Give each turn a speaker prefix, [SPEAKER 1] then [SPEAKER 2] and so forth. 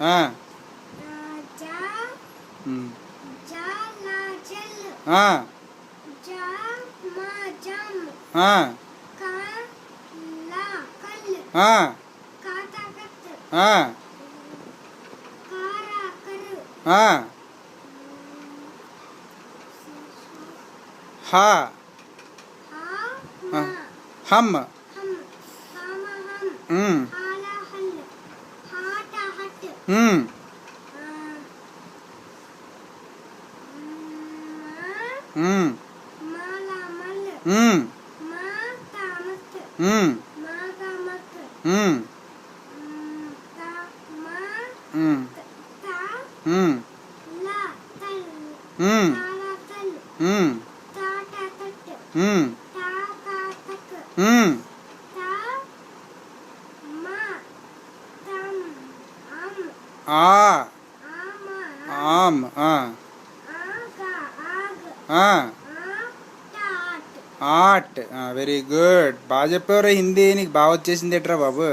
[SPEAKER 1] హమ్ ఆమ్ ఆట్. Very good. బాగా చెప్పేవారు హిందీ. నీకు బాగా వచ్చేసింది ఎట్రా బాబు.